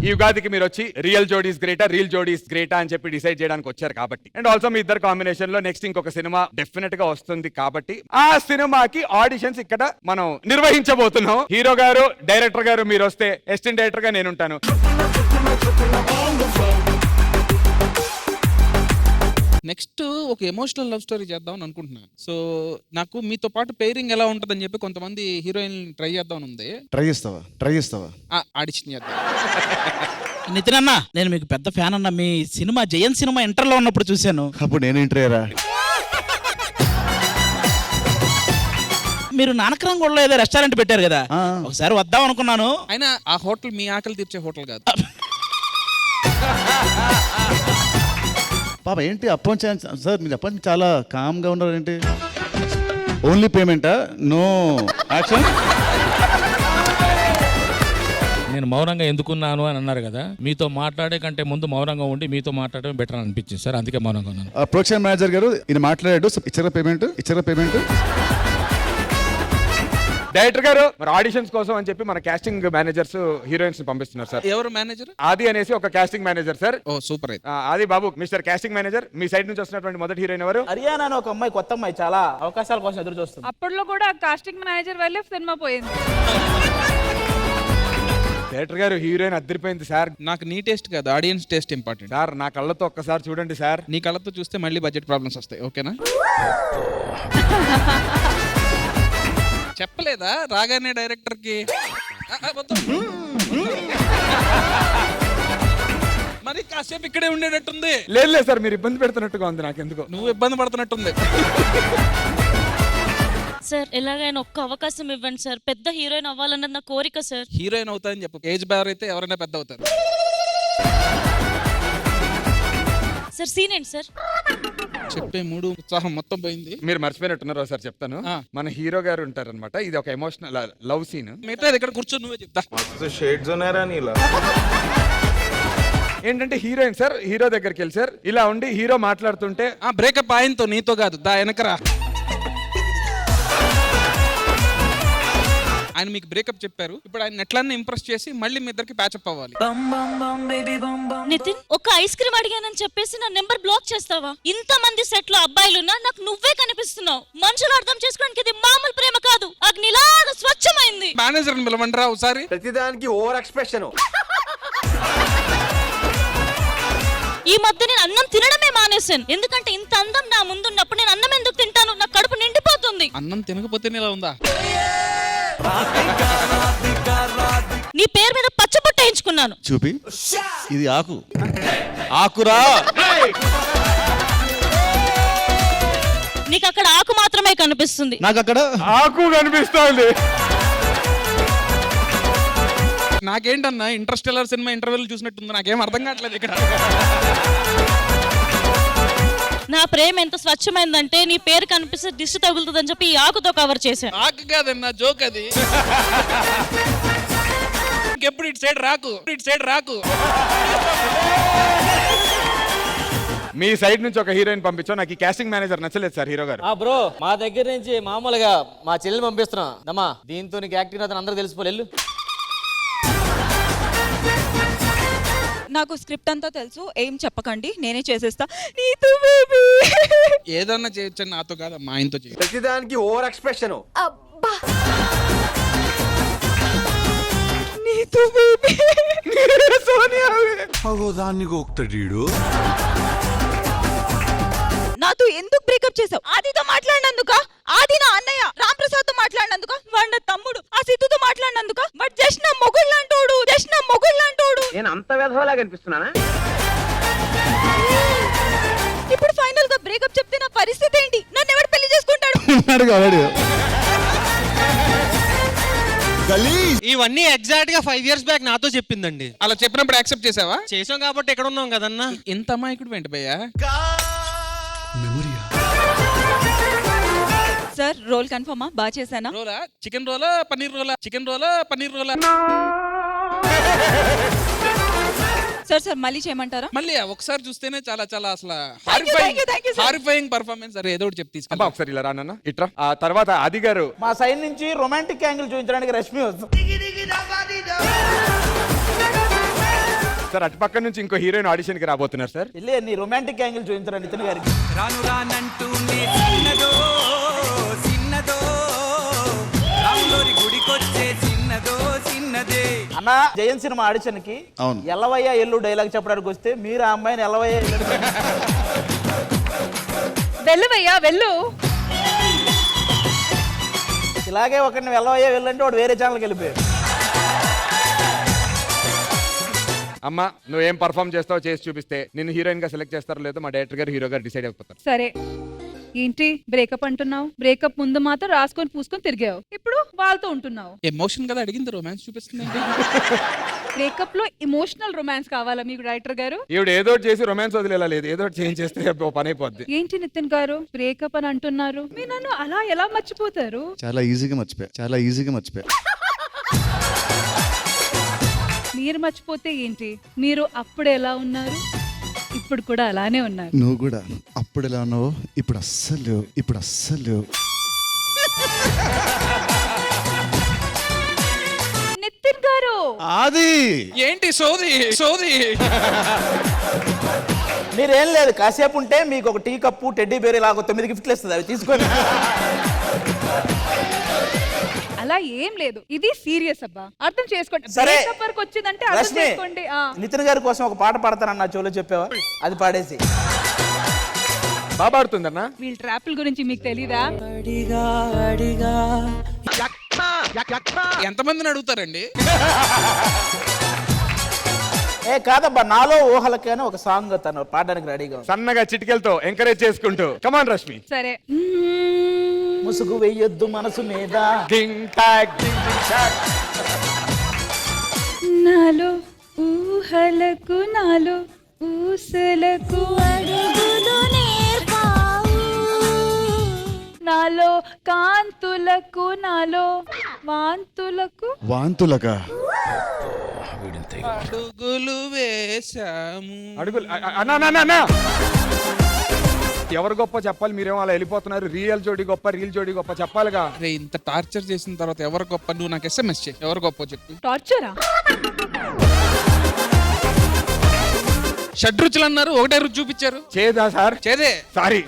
ఈ ఉగాదికి మీరు వచ్చి రియల్ జోడీస్ గ్రేటా రీల్ జోడీస్ గ్రేటా అని చెప్పి డిసైడ్ చేయడానికి వచ్చారు కాబట్టి, అండ్ ఆల్సో మీ ఇద్దరు కాంబినేషన్ లో నెక్స్ట్ ఇంకొక సినిమా డెఫినెట్ గా వస్తుంది కాబట్టి ఆ సినిమాకి ఆడిషన్స్ ఇక్కడ మనం నిర్వహించబోతున్నాం. హీరో గారు, డైరెక్టర్ గారు మీరు వస్తే, అసిస్టెంట్ డైరెక్టర్ గా నేను ఉంటాను. నెక్స్ట్ ఒక ఎమోషనల్ లవ్ స్టోరీ చేద్దాం అనుకుంటున్నాను. సో నాకు మీతో పాటు పేరింగ్ ఎలా ఉంటుందని చెప్పి కొంతమంది హీరోయిన్ ట్రై చేద్దాం ఉంది. ట్రై చేస్తావా? ఆడిషన్ చేద్దాం. నితిన్ అన్న, నేను మీకు పెద్ద ఫ్యాన్ అన్న. మీ సినిమా జయన్ సినిమా ఇంటర్లో ఉన్నప్పుడు చూశాను. అప్పుడు నేను ఇంటర్వ్యూరా. మీరు నానక్రంగూడలో ఏదో రెస్టారెంట్ పెట్టారు కదా, ఒకసారి వద్దాం అనుకున్నాను. అయినా ఆ హోటల్ మీ ఆకలి తీర్చే హోటల్ కాదు. పాప ఏంటి అప్పటి సార్, మీరు అప్పటి చాలా కామ్గా ఉన్నారు ఏంటి? ఓన్లీ పేమెంటా, నో యాక్షన్? నేను మౌనంగా ఎందుకున్నాను అని అన్నారు కదా, మీతో మాట్లాడే కంటే ముందు మౌనంగా ఉండి మీతో మాట్లాడడం బెటర్ అని అనిపించింది సార్, అందుకే మౌనంగా ఉన్నాను. ప్రొడక్షన్ మేనేజర్ గారు ఇది మాట్లాడాడు, ఇచ్చారా పేమెంట్? డైరెక్టర్ గారు మరి ఆడిషన్స్ కోసం అని చెప్పి మన కాస్టింగ్ మేనేజర్స్ హీరోయిన్స్ పంపిస్తున్నారు సార్. ఎవరు మేనేజర్? ఆది అనేసి ఒక కాస్టింగ్ మేనేజర్ సార్. ఓ సూపర్. అయితే ఆది బాబు, మిస్టర్ కాస్టింగ్ మేనేజర్, మీ సైడ్ నుంచి వస్తున్నటువంటి మొదటి హీరోయిన్ ఎవరు? హరియానా అని ఒక అమ్మాయి, కొత్త అమ్మాయి, చాలా అవకాశాల కోసం ఎదురు చూస్తుంది. అప్పట్లో కూడా కాస్టింగ్ మేనేజర్ వల్లే సినిమా పోయింది. డైరెక్టర్ గారు హీరోయిన్ అద్దరిపోయింది సార్. నాకు నీ టేస్ట్ కాదు, ఆడియన్స్ టేస్ట్ ఇంపార్టెంట్. సార్ నా కళ్ళతో ఒక్కసారి చూడండి సార్. నీ కళ్ళతో చూస్తే మళ్ళీ బడ్జెట్ ప్రాబ్లమ్స్ వస్తాయి. ఓకేనా? చెప్పలేదా రాగానే డైరెక్టర్ కి? మరి కాసేపు ఇక్కడే ఉండేటట్టుంది. లేదు సార్, మీరు ఇబ్బంది పెడుతున్నట్టుగా ఉంది నాకు ఎందుకో. నువ్వు ఇబ్బంది పడుతున్నట్టుంది. సార్ ఎలాగైనా ఒక్క అవకాశం ఇవ్వండి సార్, పెద్ద హీరోయిన్ అవ్వాలన్నది నా కోరిక సార్. హీరోయిన్ అవుతాయని చెప్పు, ఏజ్ బార్ అయితే ఎవరైనా పెద్ద అవుతారు. సార్ సీన్ ఏంటి సార్? చెప్పే మూడు ఉత్సాహం మొత్తం పోయింది. మీరు మర్చిపోయినట్టున్నారు సార్, చెప్తాను. మన హీరో గారు ఉంటారన్నమాట, ఇది ఒక ఎమోషనల్ లవ్ సీన్. మిగతా ఇక్కడ కూర్చొని నువ్వే చెప్తా. ఏంటంటే హీరోయిన్ సార్ హీరో దగ్గరికి వెళ్ళి సార్ ఇలా ఉండి హీరో మాట్లాడుతుంటే బ్రేకప్ ఆయనతో, నీతో కాదు, దా వెనకరా. ఆయన మీకు బ్రేకప్ చెప్పారు, ఇప్పుడు ఆయన ఎట్లన్నా ఇంప్రెస్ చేసి మళ్ళీ మీ ఇద్దరికి ప్యాచప్ అవ్వాలి. నితిన్, ఒక ఐస్ క్రీమ్ అడిగానని చెప్పేసి నా నెంబర్ బ్లాక్ చేస్తావా? ఇంత మంది సెట్ లో అబ్బాయిలున్నా నాకు నువ్వే కనిపిస్తున్నావు. మనుషులు అర్థం చేసుకోవడానికి ఇది మామూలు ప్రేమ కాదు, అగ్నిలాగా స్వచ్ఛమైంది. మేనేజర్ పిలవండిరా ఒకసారి. ప్రతిదానికి ఓవర్ ఎక్స్ప్రెషన్. ఈ మధ్య నేను అన్నం తినడమే మానేశాను, ఎందుకంటే ఇంత అందం నా ముందున్నప్పుడు నేను అన్నం ఎందుకు తింటాను? నా కడుపు నిండిపోతుంది. అన్నం తినకపోతేనే ఇలా ఉందా? నీ పేరు మీద పచ్చబొట్ట వేయించుకున్నాను. చూపి, ఇది ఆకురా. నీకు అక్కడ ఆకు మాత్రమే కనిపిస్తుంది, నాకు అక్కడ ఆకు కనిపిస్తోంది. నాకేంటన్నా ఇంటర్స్టెల్లర్ సినిమా ఇంటర్వెల్ చూసినట్టుంది, నాకేం అర్థం కావట్లేదు ఇక్కడ. నా ప్రేమ ఎంత స్వచ్ఛమైందంటే నీ పేరు కనిపిస్తే దిష్టి తగులుతుందని చెప్పి ఈ ఆకుతో కవర్ చేశాను. ఆకు కాదన్నా, జోక్ అది. ఇంకెప్పుడు ఇటు సైడ్ రాకు. మీ సైడ్ నుంచి ఒక హీరోయిన్ పంపించాం. నాకు ఈ కాస్టింగ్ మేనేజర్ నచ్చలేదు సార్ హీరో గారు. బ్రో, మా దగ్గర నుంచి మామూలుగా మా చెల్లెలు పంపిస్తున్నా. దమ్మా దీంతో నీకు యాక్టింగ్ అతను అందరూ తెలిసిపోలేదు. నాకు స్క్రిప్ట్ అంతా తెలుసు, ఏం చెప్పకండి, నేనే చేసేస్తా. ఏదన్నా చేయొచ్చని నాతో కాదు, మా ఆయనతో చేయ. ప్రతిదానికి ఓవర్ ఎక్స్ప్రెషన్. నాతో ఎందుకు బ్రేకప్ చేసావు? ఆదితో మాట్లాడినందుక? ఆది నా అన్నయ్య. రామ్ ప్రసాద్ తో మాట్లాడినందుక? వాడు నా తమ్ముడు. ఆ సిద్ధుతో మాట్లాడినందుక? బట్ జస్ట్ నా మొగుళ్ళంటోడు. నేను అంత వెధవలాగా అనిపిస్తున్నానా? ఇప్పుడు ఫైనల్ గా బ్రేకప్ చెప్తే నా పరిస్థితి ఏంటి? నన్ను ఎవరు పెళ్లి చేసుకుంటాడు? ఇవన్నీ ఎగ్జాక్ట్ గా 5 years బ్యాక్ నాతో చెప్పిందండి. అలా చెప్పినప్పుడు యాక్సెప్ట్ చేసావా? చేసాం కాబట్టి ఎక్కడ ఉన్నాం కదన్నా. ఇంత అమాయకుడు వెంట భయ్యా. సార్ రోల్ కన్ఫర్మా? బాగా చేశానా? రోలా? చికెన్ రోలా పన్నీర్ రోలా? సార్ మళ్ళీ చేయమంటారా? మళ్ళీ ఒకసారి చూస్తేనే చాలా అసలు Thank you, sir. Horrifying performance. సరే ఏదో ఒకటి చెప్పి తీసుకెళ్ళి. ఒకసారి ఇలా రానన్న ఇట్రా. ఆ తర్వాత ఆది గారు మా సైడ్ నుంచి రొమాంటిక్ యాంగిల్ చూపించడానికి రష్మి వస్తుంది. సార్ అటు పక్క నుంచి ఇంకో హీరోయిన్ ఆడిషన్ కి రాబోతున్నారు సార్. వెళ్ళి నీ రొమాంటిక్ యాంగిల్ చూపించరా నితిన్ గారికి. రాను రానంటూనే చిన్నదో చిన్నదో రాములోరి గుడికొచ్చే చిన్నదో చిన్నదే. అన్న జయన్ సినిమా ఆడిషన్ కి అవును. ఎల్లవయ్య ఎల్లు డైలాగ్ చెప్పడానికి వస్తే మీరు ఆ అమ్మాయిని ఎల్లవయ్య ఎల్లు వెళ్ళవయ్యా వెళ్ళు. ఇలాగే ఒకరిని ఎల్లవయ్య వెళ్ళంటే వాడు వేరే ఛానల్కి వెళ్ళిపోయాడు. అమ్మా నువ్వేం పర్ఫామ్ చేస్తావో చేసి చూపిస్తే నిన్ను హీరోయిన్ గా సెలెక్ట్ చేస్తారో లేదో మా డైరెక్టర్ గారు హీరో గారు డిసైడ్ అయిపోతారు. సరే ఏంటి బ్రేకప్ అంటున్నావు? బ్రేకప్ ముందు మాత్రం రాసుకొని పూసుకొని తిరిగావు, ఇప్పుడు వాళ్ళతో ఉంటున్నావు. ఎమోషన్ కదా అడిగింది, రొమాన్స్ చూపిస్తుంది ఏంటి? బ్రేకప్ లో ఇమోషనల్ రొమాన్స్ కావాలా మీకు డైరెక్టర్ గారు? ఈవిడ ఏదో ఒకటి చేసి రొమాన్స్ వదిలేలా లేదు, ఏదో ఒకటి చేంజ్ చేస్తే ఓ పని అయిపోద్ది. ఏంటి నితిన్ గారు బ్రేకప్ అని అంటున్నారు? మీరు నన్ను అలా ఎలా మర్చిపోతారు? చాలా ఈజీగా మర్చిపోయా. మీరు మర్చిపోతే ఏంటి, మీరు అప్పుడు ఎలా ఉన్నారు ఇప్పుడు కూడా అలానే ఉన్నారు. నువ్వు కూడా అప్పుడు ఎలా ఉన్నావో ఇప్పుడు అస్సలు లేవు. నితిన్ గారు అది ఏంటి సోది సోది? మీరేం లేదు, కాసేపు ఉంటే మీకు ఒక టీ కప్పు టెడ్డీ బేర్ ఇలాగ 9 గిఫ్ట్లు ఇస్తుంది, అవి తీసుకొని. అలా ఏం లేదు, ఇది సీరియస్ అబ్బా, అర్థం చేసుకోండి. సరే. బ్రేకప్ వరకు వచ్చిందంటే అర్థం రష్మి, చేసుకోండి. నితిన్ గారి కోసం ఒక పాట పాడతానన్న చెవులో చెప్పావా? అది పాడేసి. బాగా ఆడుతుందన్నా. వీళ్ళ ట్రాపుల గురించి మీకు తెలీదా? ఎంతమందిని అడుగుతారండి? కాదబ్బా, నాలో ఊహలకి అని ఒక సాంగ్ తను పాడడానికి రెడీగా ఉంది. సన్నగా చిటికెలతో ఎంకరేజ్ చేసుకుంటూ కమాన్ రష్మి. సరే. ముసుగు వెయ్యొద్దు మనసు మీద. డింగ్ టాక్ డింగ్ డింగ్ టాక్. నాలో ఊహలకు నాలో ఊసలకు అడుగులు నేర్పావు, నాలో కాంతులకు నాలో వాంతులగా అడుగులు వేశాము. అడుగులు అన్నా ఎవరు గొప్ప చెప్పాలి, మీరేమో అలా వెళ్ళిపోతున్నారు. రియల్ జోడి గొప్ప, రీల్ జోడి గొప్ప చెప్పాలిగా. రే ఇంత టార్చర్ చేసిన తర్వాత ఎవరు గొప్ప? నువ్వు నాకు SMS చేయి, ఎవరు గొప్ప చెప్పు. టార్చరా? షడ్రుచులు అన్నారు, ఒకటే రుచి చూపించారు. చేదా సార్? చేదే. సారీ.